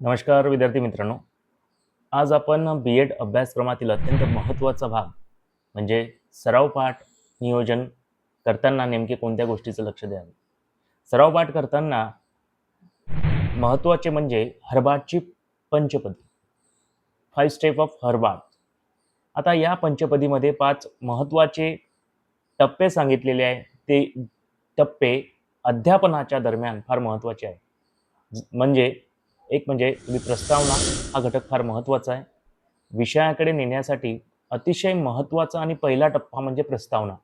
नमस्कार विद्यार्थी मित्रांनो. आज आपण बी.एड अभ्यासक्रमातील अत्यंत महत्त्वाचा भाग म्हणजे सराव पाठ नियोजन करताना नेमके कोणत्या गोष्टीचं लक्ष द्यावे. सराव पाठ करताना महत्त्वाचे म्हणजे हरबाटची पंचपदी, 5 स्टेप ऑफ हरबाट. आता या पंचपदीमध्ये 5 महत्त्वाचे टप्पे सांगितलेले आहे. ते टप्पे अध्यापनाच्या दरम्यान फार महत्त्वाचे आहे. म्हणजे एक म्हणजे तुम्ही प्रस्तावना हा घटक फार महत्त्वाचा आहे. विषयाकडे नेण्यासाठी अतिशय महत्त्वाचा आणि पहिला टप्पा म्हणजे प्रस्तावना.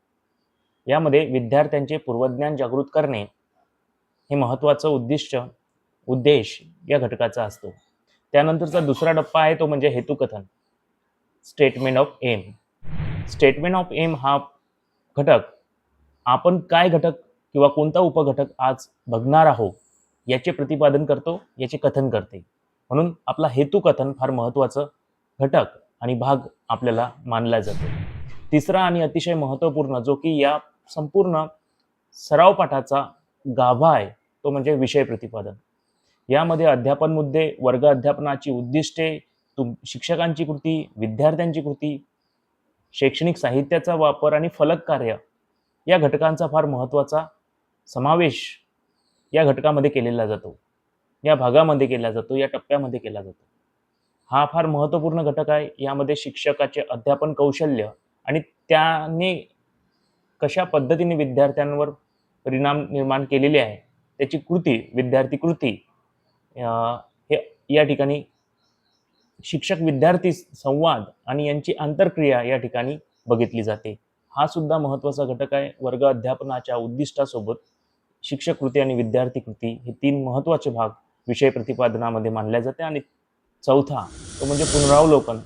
यामध्ये विद्यार्थ्यांचे पूर्वज्ञान जागृत करणे हे महत्त्वाचं उद्देश या घटकाचा असतो. त्यानंतरचा दुसरा टप्पा आहे तो म्हणजे हेतुकथन, statement of aim. Statement of aim हा घटक आपण काय घटक किंवा कोणता उपघटक आज बघणार आहोत याचे प्रतिपादन करतो, याचे कथन करते. म्हणून आपला हेतुकथन फार महत्त्वाचं घटक आणि भाग आपल्याला मानला जातो. तिसरा आणि अतिशय महत्त्वपूर्ण जो की या संपूर्ण सराव पाठाचा गाभा आहे तो म्हणजे विषय प्रतिपादन. यामध्ये अध्यापन मुद्दे, वर्ग अध्यापनाची उद्दिष्टे, शिक्षकांची कृती, विद्यार्थ्यांची कृती, शैक्षणिक साहित्याचा वापर आणि फलक कार्य या घटकांचा फार महत्त्वाचा समावेश या घटकामध्ये केलेला जातो, या भागामध्ये केला जातो, या टप्प्यामध्ये केला जातो. हा फार महत्त्वपूर्ण घटक आहे. यामध्ये शिक्षकाचे अध्यापन कौशल्य आणि त्याने कशा पद्धतीने विद्यार्थ्यांवर परिणाम निर्माण केलेले आहे त्याची कृती, विद्यार्थी कृती हे या ठिकाणी शिक्षक विद्यार्थी संवाद आणि यांची आंतरक्रिया या ठिकाणी बघितली जाते. हा सुद्धा महत्त्वाचा घटक आहे. वर्ग अध्यापनाच्या उद्दिष्टासोबत शिक्षक कृती आणि विद्यार्थी कृती हे 3 महत्त्वाचे भाग विषय प्रतिपादनामध्ये मानले जाते. आणि चौथा तो म्हणजे पुनरावलोकन,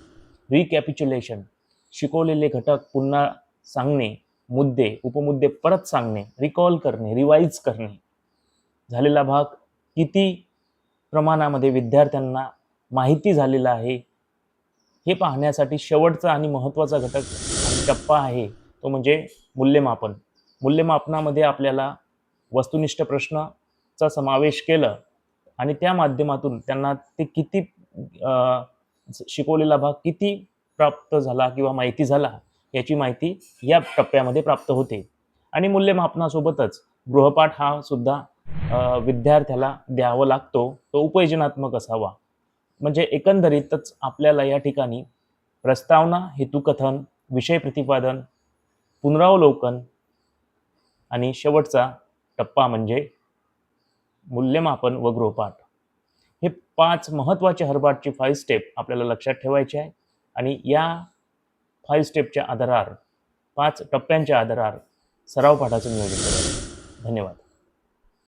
रिकॅपिच्युलेशन. शिकवलेले घटक पुन्हा सांगणे, मुद्दे उपमुद्दे परत सांगणे, रिकॉल करणे, रिवाईज करणे. झालेला भाग किती प्रमाणामध्ये विद्यार्थ्यांना माहिती झालेला आहे हे पाहण्यासाठी शेवटचा आणि महत्त्वाचा घटक आणि टप्पा आहे तो म्हणजे मूल्यमापन. मूल्यमापनामध्ये आपल्याला वस्तुनिष्ठ प्रश्नाचा समावेश केलं आणि त्या माध्यमातून त्यांना ते किती शिकवलेला भाग किती प्राप्त झाला किंवा माहिती झाला याची माहिती या टप्प्यामध्ये प्राप्त होते. आणि मूल्यमापनासोबतच गृहपाठ हा सुद्धा विद्यार्थ्याला द्यावा लागतो. तो उपयोजनात्मक असावा. म्हणजे एकंदरीतच आपल्याला या ठिकाणी प्रस्तावना, हेतुकथन, विषय प्रतिपादन, पुनरावलोकन आणि शेवटचा टप्पा म्हणजे मूल्यमापन व गृहपाठ हे 5 महत्त्वाचे हरबाटची 5 स्टेप आपल्याला लक्षात ठेवायचे आहे. आणि या 5 स्टेपच्या आधारावर 5 टप्प्यांच्या आधारावर सराव पाठाचं नियोजन करायचं. धन्यवाद.